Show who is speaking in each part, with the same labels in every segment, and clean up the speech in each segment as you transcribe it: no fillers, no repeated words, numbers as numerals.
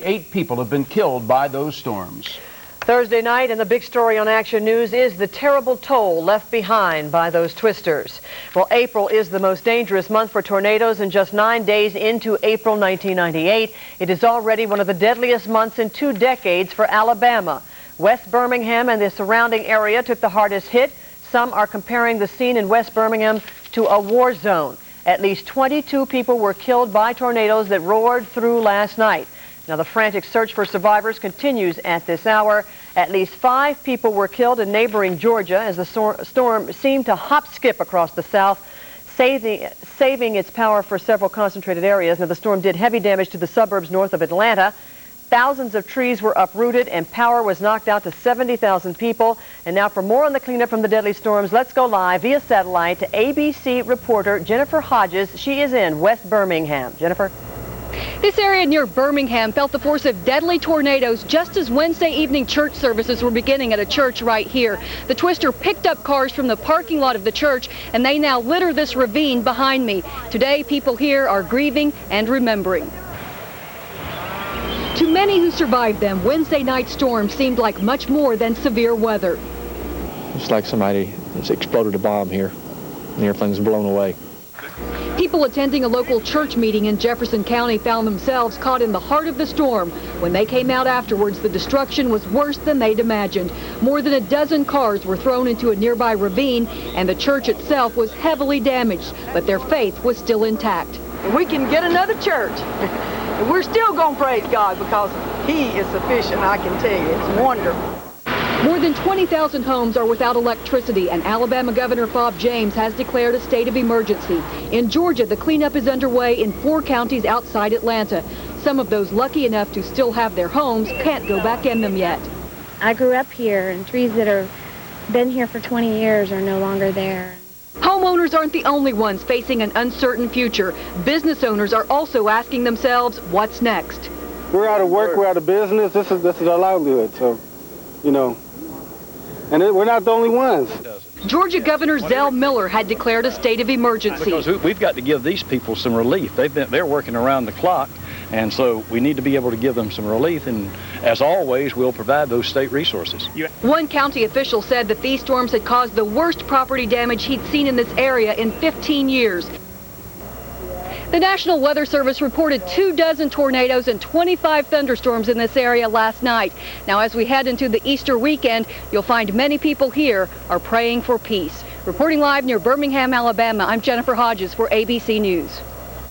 Speaker 1: 8 people have been killed by those storms.
Speaker 2: Thursday night, and the big story on Action News is the terrible toll left behind by those twisters. Well, April is the most dangerous month for tornadoes, and just 9 days into April 1998, it is already one of the deadliest months in 2 decades for Alabama. West Birmingham and the surrounding area took the hardest hit. Some are comparing the scene in West Birmingham to a war zone. At least 22 people were killed by tornadoes that roared through last night. Now, the frantic search for survivors continues at this hour. At least 5 people were killed in neighboring Georgia as the storm seemed to hop-skip across the south, saving its power for several concentrated areas. Now, the storm did heavy damage to the suburbs north of Atlanta. Thousands of trees were uprooted and power was knocked out to 70,000 people. And now for more on the cleanup from the deadly storms, let's go live via satellite to ABC reporter Jennifer Hodges. She is in West Birmingham. Jennifer?
Speaker 3: This area near Birmingham felt the force of deadly tornadoes just as Wednesday evening church services were beginning at a church right here. The twister picked up cars from the parking lot of the church, and they now litter this ravine behind me. Today, people here are grieving and remembering. To many who survived them, Wednesday night storm seemed like much more than severe weather.
Speaker 4: It's like somebody has exploded a bomb here, and everything's blown away.
Speaker 3: People attending a local church meeting in Jefferson County found themselves caught in the heart of the storm. When they came out afterwards, the destruction was worse than they'd imagined. More than a dozen cars were thrown into a nearby ravine, and the church itself was heavily damaged, but their faith was still intact.
Speaker 5: We can get another church. And we're still going to praise God because He is sufficient, I can tell you. It's wonderful.
Speaker 3: More than 20,000 homes are without electricity, and Alabama Governor Bob James has declared a state of emergency. In Georgia, the cleanup is underway in 4 counties outside Atlanta. Some of those lucky enough to still have their homes can't go back in them yet.
Speaker 6: I grew up here, and trees that have been here for 20 years are no longer there.
Speaker 3: Homeowners aren't the only ones facing an uncertain future. Business owners are also asking themselves, what's next?
Speaker 7: We're out of work, we're out of business. This is our livelihood, so, you know. And we're not the only ones.
Speaker 3: Georgia Governor Zell Miller had declared a state of emergency.
Speaker 8: Because we've got to give these people some relief. They're working around the clock, and so we need to be able to give them some relief, and as always, we'll provide those state resources.
Speaker 3: One county official said that these storms had caused the worst property damage he'd seen in this area in 15 years. The National Weather Service reported 24 tornadoes and 25 thunderstorms in this area last night. Now, as we head into the Easter weekend, you'll find many people here are praying for peace. Reporting live near Birmingham, Alabama, I'm Jennifer Hodges for ABC News.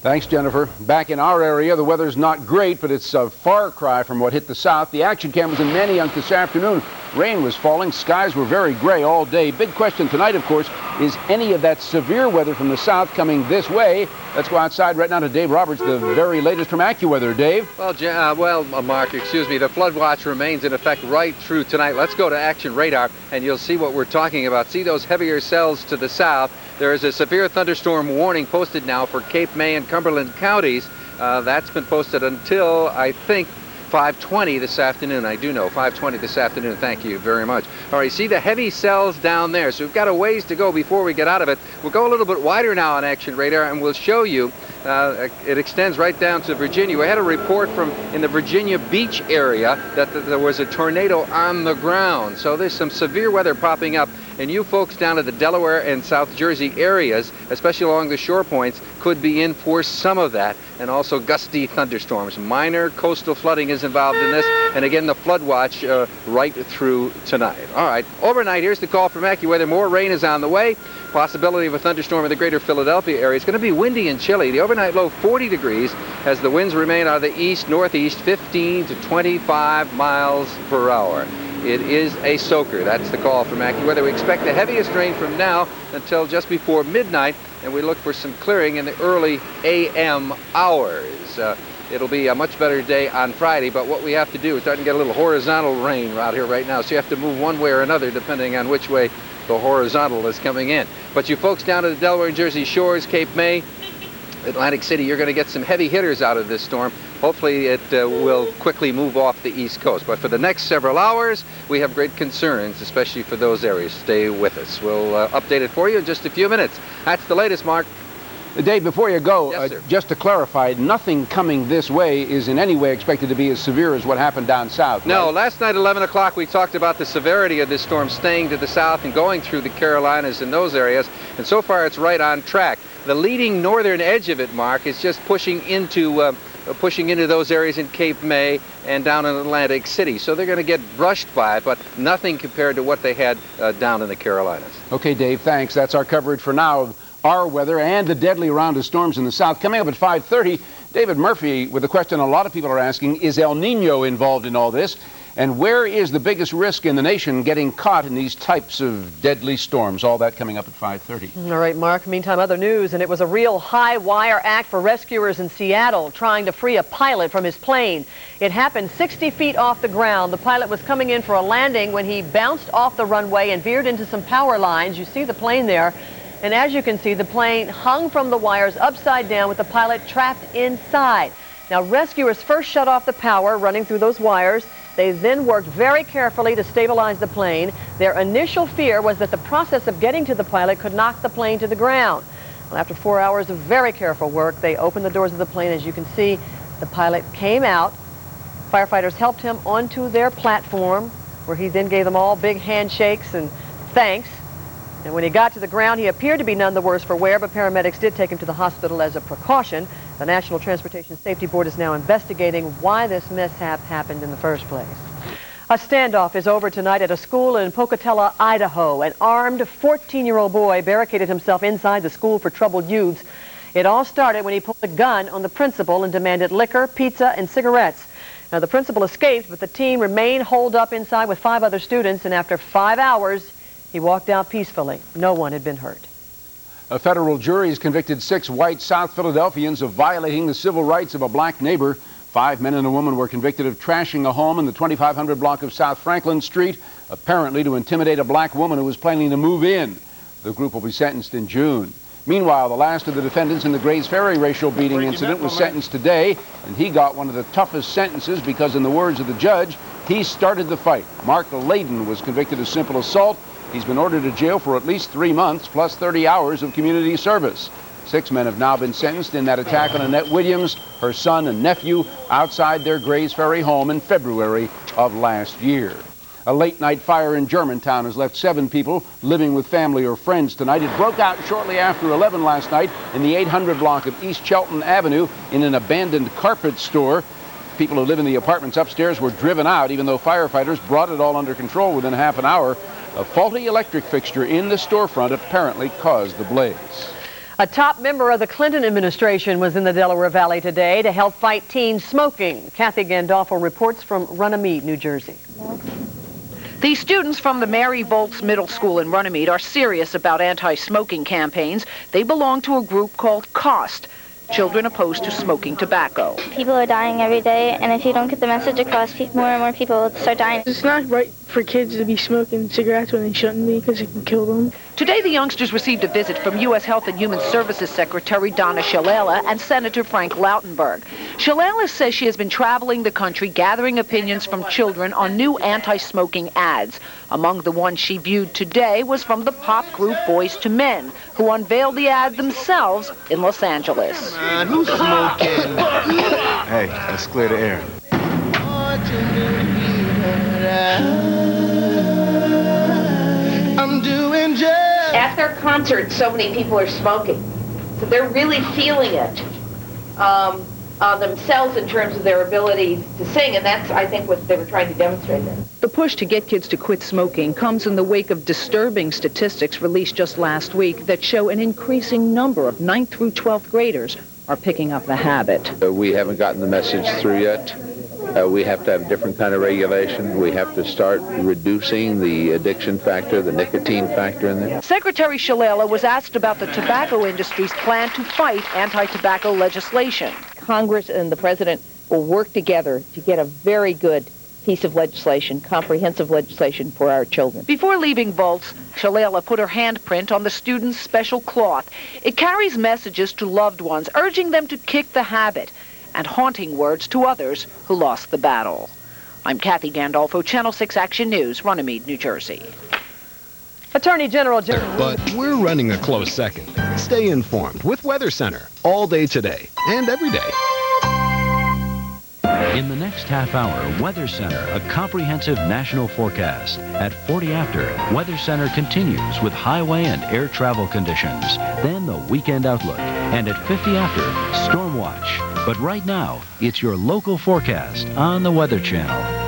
Speaker 1: Thanks, Jennifer. Back in our area, the weather's not great, but it's a far cry from what hit the south. The action cam was in Manayunk this afternoon. Rain was falling. Skies were very gray all day. Big question tonight, of course, is any of that severe weather from the south coming this way? Let's go outside right now to Dave Roberts, the very latest from AccuWeather. Dave?
Speaker 9: Well, Mark, excuse me. The flood watch remains in effect right through tonight. Let's go to Action Radar, and you'll see what we're talking about. See those heavier cells to the south. There is a severe thunderstorm warning posted now for Cape May and Cumberland counties. That's been posted until, I think, 5:20 this afternoon. I do know, 5:20 this afternoon. Thank you very much. All right, see the heavy cells down there. So we've got a ways to go before we get out of it. We'll go a little bit wider now on Action Radar, and we'll show you. It extends right down to Virginia. We had a report from in the Virginia Beach area that there was a tornado on the ground. So there's some severe weather popping up. And you folks down at the Delaware and South Jersey areas, especially along the shore points, could be in for some of that, and also gusty thunderstorms. Minor coastal flooding is involved in this, and again, the flood watch right through tonight. All right, overnight, here's the call from AccuWeather. More rain is on the way. Possibility of a thunderstorm in the greater Philadelphia area. It's going to be windy and chilly. The overnight low 40 degrees as the winds remain out of the east-northeast, 15 to 25 miles per hour. It is a soaker. That's the call from AccuWeather. We expect the heaviest rain from now until just before midnight, and we look for some clearing in the early a.m. hours. It'll be a much better day on Friday, but what we have to do is start to get a little horizontal rain out here right now, so you have to move one way or another depending on which way the horizontal is coming in. But you folks down at the Delaware and Jersey shores, Cape May, Atlantic City, you're going to get some heavy hitters out of this storm. Hopefully it will quickly move off the East Coast. But for the next several hours, we have great concerns, especially for those areas. Stay with us. We'll update it for you in just a few minutes. That's the latest, Mark.
Speaker 1: Dave, before you go,
Speaker 9: Yes, sir.
Speaker 1: just to clarify, nothing coming this way is in any way expected to be as severe as what happened down south.
Speaker 9: No,
Speaker 1: right?
Speaker 9: last night, 11 o'clock, we talked about the severity of this storm staying to the south and going through the Carolinas and those areas, and so far it's right on track. The leading northern edge of it, Mark, is just pushing into those areas in Cape May and down in Atlantic City. So they're going to get brushed by it, but nothing compared to what they had down in the Carolinas.
Speaker 1: Okay, Dave, thanks. That's our coverage for now of our weather and the deadly round of storms in the south. Coming up at 5:30, David Murphy with a question a lot of people are asking, is El Nino involved in all this? And where is the biggest risk in the nation getting caught in these types of deadly storms? All that coming up at 5:30.
Speaker 2: All right, Mark. Meantime, other news, and it was a real high-wire act for rescuers in Seattle trying to free a pilot from his plane. It happened 60 feet off the ground. The pilot was coming in for a landing when he bounced off the runway and veered into some power lines. You see the plane there. And as you can see, the plane hung from the wires upside down with the pilot trapped inside. Now, rescuers first shut off the power running through those wires. They then worked very carefully to stabilize the plane. Their initial fear was that the process of getting to the pilot could knock the plane to the ground. Well, after 4 hours of very careful work, they opened the doors of the plane. As you can see, the pilot came out. Firefighters helped him onto their platform, where he then gave them all big handshakes and thanks. And when he got to the ground, he appeared to be none the worse for wear, but paramedics did take him to the hospital as a precaution. The National Transportation Safety Board is now investigating why this mishap happened in the first place. A standoff is over tonight at a school in Pocatello, Idaho. An armed 14-year-old boy barricaded himself inside the school for troubled youths. It all started when he pulled a gun on the principal and demanded liquor, pizza, and cigarettes. Now, the principal escaped, but the team remained holed up inside with 5 other students, and after 5 hours, he walked out peacefully. No one had been hurt.
Speaker 1: A federal jury has convicted 6 white South Philadelphians of violating the civil rights of a black neighbor. 5 men and a woman were convicted of trashing a home in the 2500 block of South Franklin Street, apparently to intimidate a black woman who was planning to move in. The group will be sentenced in June. Meanwhile, the last of the defendants in the Grays Ferry racial beating incident was sentenced today, and he got one of the toughest sentences because, in the words of the judge, he started the fight. Mark Layden was convicted of simple assault. He's been ordered to jail for at least 3 months, plus 30 hours of community service. 6 men have now been sentenced in that attack on Annette Williams, her son and nephew, outside their Grays Ferry home in February of last year. A late-night fire in Germantown has left 7 people living with family or friends tonight. It broke out shortly after 11 last night in the 800 block of East Chelton Avenue in an abandoned carpet store. People who live in the apartments upstairs were driven out, even though firefighters brought it all under control within half an hour. A faulty electric fixture in the storefront apparently caused the blaze.
Speaker 2: A top member of the Clinton administration was in the Delaware Valley today to help fight teen smoking. Kathy Gandolfo reports from Runnymede, New Jersey.
Speaker 10: These students from the Mary Volz Middle School in Runnymede are serious about anti-smoking campaigns. They belong to a group called COST, Children Opposed to Smoking Tobacco.
Speaker 6: People are dying every day, and if you don't get the message across, more and more people will start dying.
Speaker 11: It's not right for kids to be smoking cigarettes when they shouldn't be, because it can kill them.
Speaker 10: Today, the youngsters received a visit from U.S. Health and Human Services Secretary Donna Shalala and Senator Frank Lautenberg. Shalala says she has been traveling the country gathering opinions from children on new anti-smoking ads. Among the ones she viewed today was from the pop group Boys to Men, who unveiled the ad themselves in Los Angeles.
Speaker 12: Man, who's smoking? Hey, let's clear the air. I'm doing just...
Speaker 13: At their concerts, so many people are smoking. So they're really feeling it themselves in terms of their ability to sing, and that's, I think, what they were trying to demonstrate there.
Speaker 10: The push to get kids to quit smoking comes in the wake of disturbing statistics released just last week that show an increasing number of 9th through 12th graders are picking up the habit.
Speaker 14: We haven't gotten the message through yet. We have to have a different kind of regulation. We have to start reducing the addiction factor, the nicotine factor in there.
Speaker 10: Secretary Shalala was asked about the tobacco industry's plan to fight anti-tobacco legislation.
Speaker 15: Congress and the president will work together to get a very good piece of legislation, comprehensive legislation for our children.
Speaker 10: Before leaving Volz, Shalala put her handprint on the students' special cloth. It carries messages to loved ones, urging them to kick the habit, and haunting words to others who lost the battle. I'm Kathy Gandolfo, Channel 6 Action News, Runnymede, New Jersey.
Speaker 2: Attorney General
Speaker 16: But we're running a close second. Stay informed with Weather Center all day today and every day.
Speaker 17: In the next half hour, Weather Center, a comprehensive national forecast. At 40 after, Weather Center continues with highway and air travel conditions. Then the weekend outlook. And at 50 after, Storm Watch. But right now, it's your local forecast on the Weather Channel.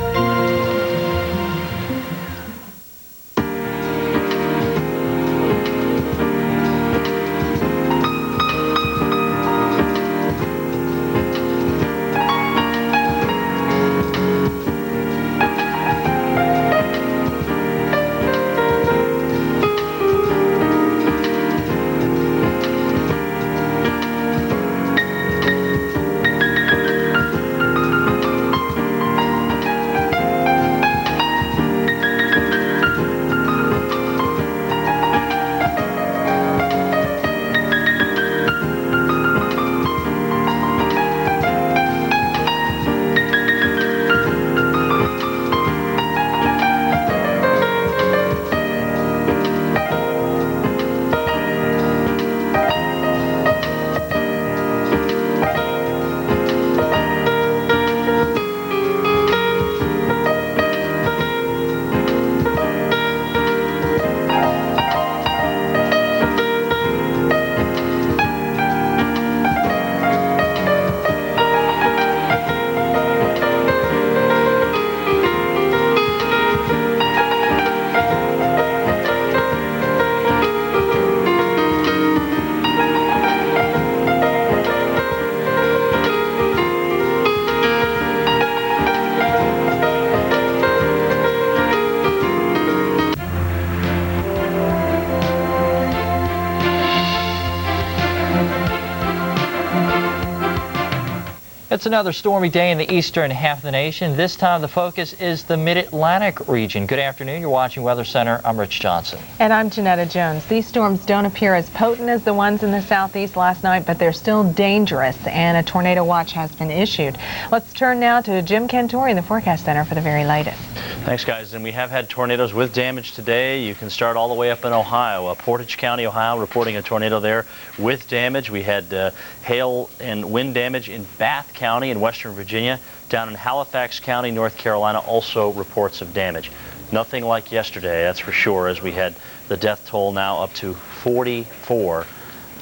Speaker 18: It's another stormy day in the eastern half of the nation. This time the focus is the mid-Atlantic region. Good afternoon. You're watching Weather Center. I'm Rich Johnson.
Speaker 19: And I'm Janetta Jones. These storms don't appear as potent as the ones in the southeast last night, but they're still dangerous, and a tornado watch has been issued. Let's turn now to Jim Cantori in the Forecast Center for the very latest.
Speaker 18: Thanks, guys. And we have had tornadoes with damage today. You can start all the way up in Ohio. Portage County, Ohio, reporting a tornado there with damage. We had hail and wind damage in Bath County in western Virginia. Down in Halifax County, North Carolina, also reports of damage. Nothing like yesterday, that's for sure, as we had the death toll now up to 44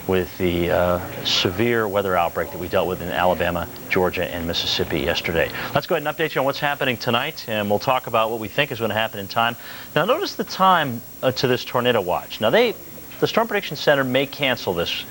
Speaker 18: with the severe weather outbreak that we dealt with in Alabama, Georgia, and Mississippi yesterday. Let's go ahead and update you on what's happening tonight, and we'll talk about what we think is going to happen in time. Now, notice the time to this tornado watch. Now, the Storm Prediction Center may cancel this,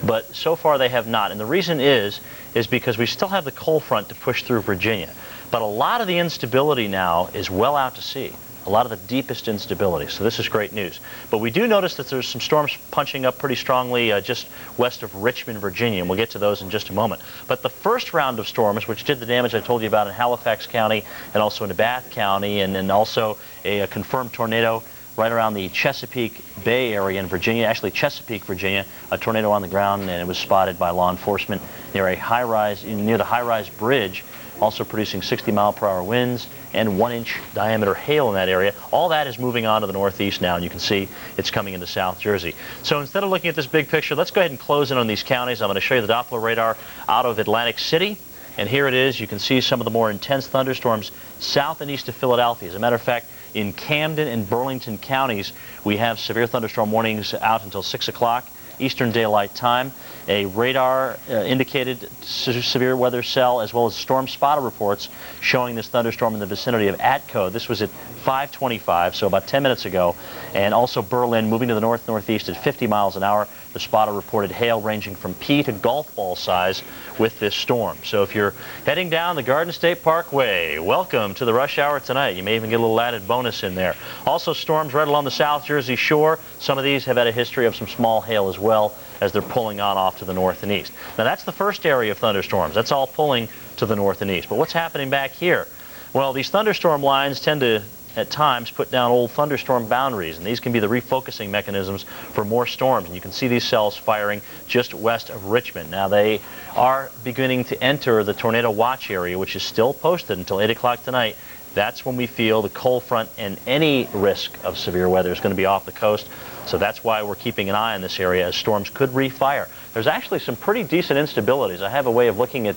Speaker 18: but so far they have not. And the reason is because we still have the cold front to push through Virginia. But a lot of the instability now is well out to sea. A lot of the deepest instability, so this is great news. But we do notice that there's some storms punching up pretty strongly just west of Richmond, Virginia, and we'll get to those in just a moment. But the first round of storms, which did the damage I told you about in Halifax County and also in Bath County, and then also a confirmed tornado right around the Chesapeake Bay area in Virginia, actually Chesapeake, Virginia, a tornado on the ground, and it was spotted by law enforcement near a high-rise, near the high-rise bridge, also producing 60-mile-per-hour winds and 1-inch diameter hail in that area. All that is moving on to the northeast now, and you can see it's coming into South Jersey. So instead of looking at this big picture, let's go ahead and close in on these counties. I'm going to show you the Doppler radar out of Atlantic City. And here it is. You can see some of the more intense thunderstorms south and east of Philadelphia. As a matter of fact, in Camden and Burlington counties, we have severe thunderstorm warnings out until 6 o'clock Eastern Daylight Time. A radar indicated severe weather cell, as well as storm spotter reports showing this thunderstorm in the vicinity of Atco. This was at 5:25, so about 10 minutes ago. And also Berlin moving to the north-northeast at 50 miles an hour. The spotter reported hail ranging from pea to golf ball size with this storm. So if you're heading down the Garden State Parkway, welcome to the rush hour tonight. You may even get a little added bonus in there. Also storms right along the South Jersey shore. Some of these have had a history of some small hail as well as they're pulling on off to the north and east. Now that's the first area of thunderstorms. That's all pulling to the north and east. But what's happening back here? Well, these thunderstorm lines tend to at times put down old thunderstorm boundaries, and these can be the refocusing mechanisms for more storms. And you can see these cells firing just west of Richmond. Now they are beginning to enter the tornado watch area, which is still posted until 8 o'clock tonight. that's when we feel the cold front and any risk of severe weather is going to be off the coast. So that's why we're keeping an eye on this area, as storms could refire. There's actually some pretty decent instabilities. I have a way of looking at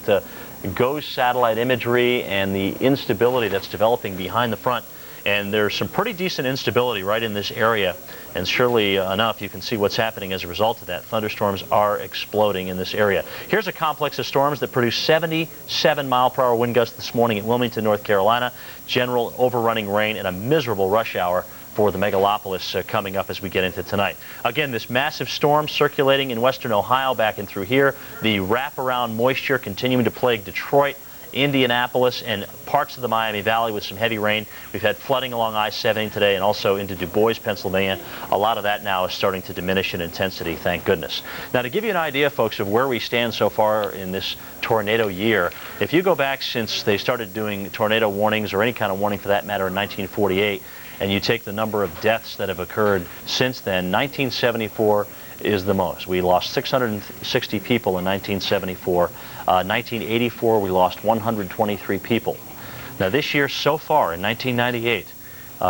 Speaker 18: GOES satellite imagery and the instability that's developing behind the front. And there's some pretty decent instability right in this area. And surely enough, you can see what's happening as a result of that. Thunderstorms are exploding in this area. Here's a complex of storms that produced 77-mile-per-hour wind gusts this morning at Wilmington, North Carolina. General overrunning rain and a miserable rush hour for the megalopolis coming up as we get into tonight. Again, this massive storm circulating in western Ohio back and through here. The wraparound moisture continuing to plague Detroit, Indianapolis, and parts of the Miami Valley with some heavy rain. We've had flooding along I-70 today and also into Du Bois, Pennsylvania. A lot of that now is starting to diminish in intensity, thank goodness. Now, to give you an idea, folks, of where we stand so far in this tornado year, if you go back since they started doing tornado warnings, or any kind of warning for that matter, in 1948, and you take the number of deaths that have occurred since then, 1974 is the most. We lost 660 people in 1974. 1984, we lost 123 people. Now this year so far, in 1998,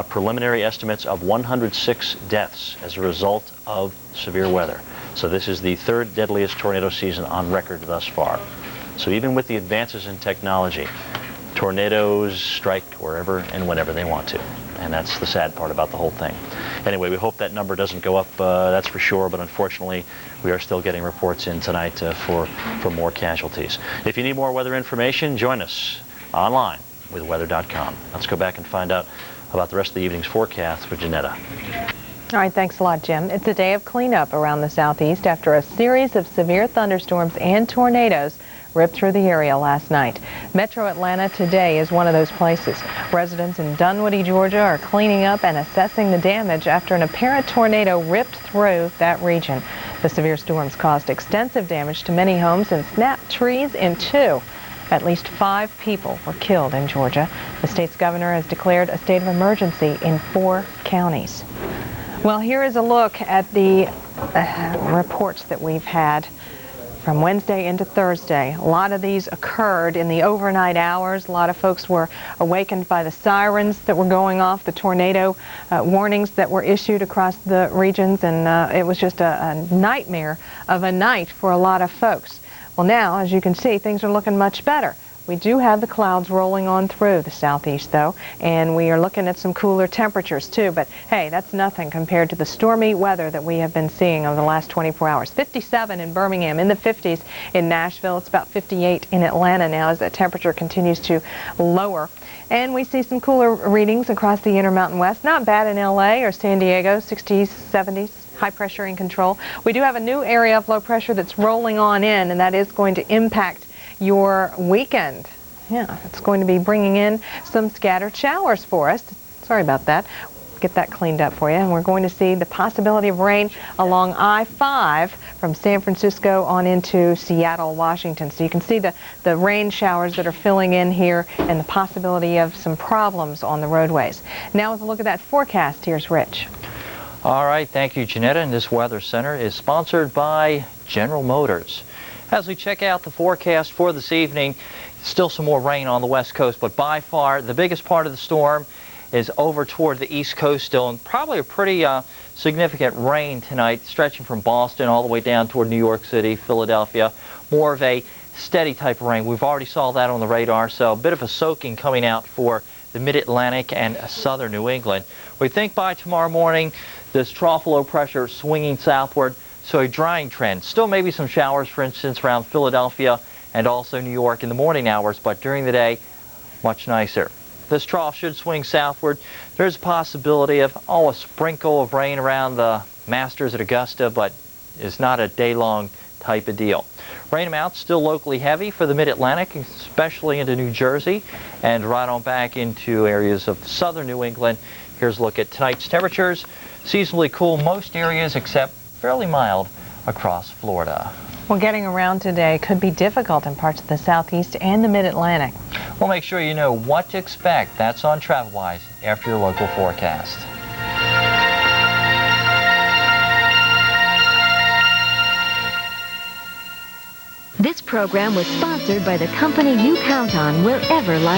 Speaker 18: preliminary estimates of 106 deaths as a result of severe weather. So this is the third deadliest tornado season on record thus far. So even with the advances in technology, tornadoes strike wherever and whenever they want to. And that's the sad part about the whole thing. Anyway, we hope that number doesn't go up, that's for sure, but unfortunately, we are still getting reports in tonight for more casualties. If you need more weather information, join us online with weather.com. Let's go back and find out about the rest of the evening's forecast with Janetta.
Speaker 19: All right, thanks a lot, Jim. It's a day of cleanup around the southeast after a series of severe thunderstorms and tornadoes ripped through the area last night. Metro Atlanta today is one of those places. Residents in Dunwoody, Georgia are cleaning up and assessing the damage after an apparent tornado ripped through that region. The severe storms caused extensive damage to many homes and snapped trees in two. At least 5 people were killed in Georgia. The state's governor has declared a state of emergency in 4 counties. Well, here is a look at the reports that we've had from Wednesday into Thursday. A lot of these occurred in the overnight hours. A lot of folks were awakened by the sirens that were going off, the tornado warnings that were issued across the regions, and it was just a nightmare of a night for a lot of folks. Well, now, as you can see, things are looking much better. We do have the clouds rolling on through the southeast, though, and we are looking at some cooler temperatures, too. But, hey, that's nothing compared to the stormy weather that we have been seeing over the last 24 hours. 57 in Birmingham, in the 50s in Nashville. It's about 58 in Atlanta now as that temperature continues to lower. And we see some cooler readings across the Intermountain West. Not bad in L.A. or San Diego, 60s, 70s. High pressure in control. We do have a new area of low pressure that's rolling on in, and that is going to impact your weekend. Yeah, it's going to be bringing in some scattered showers for us. Sorry about that. Get that cleaned up for you. And we're going to see the possibility of rain along I-5 from San Francisco on into Seattle, Washington. So you can see the rain showers that are filling in here and the possibility of some problems on the roadways. Now with a look at that forecast, here's Rich.
Speaker 20: All right, thank you, Janetta. And this Weather Center is sponsored by General Motors. As we check out the forecast for this evening, still some more rain on the west coast, but by far the biggest part of the storm is over toward the east coast still, and probably a pretty significant rain tonight, stretching from Boston all the way down toward New York City, Philadelphia. More of a steady type of rain. We've already saw that on the radar, so a bit of a soaking coming out for the mid-Atlantic and southern New England. We think by tomorrow morning, this trough low pressure swinging southward, so a drying trend. Still maybe some showers, for instance, around Philadelphia and also New York in the morning hours, but during the day, much nicer. This trough should swing southward. There's a possibility of, a sprinkle of rain around the Masters at Augusta, but it's not a day-long type of deal. Rain amounts still locally heavy for the mid-Atlantic, especially into New Jersey, and right on back into areas of southern New England. Here's a look at tonight's temperatures. Seasonably cool most areas except fairly mild across Florida.
Speaker 19: Well, getting around today could be difficult in parts of the southeast and the mid-Atlantic.
Speaker 20: We'll make sure you know what to expect. That's on TravelWise after your local forecast.
Speaker 21: This program was sponsored by the company you count on wherever life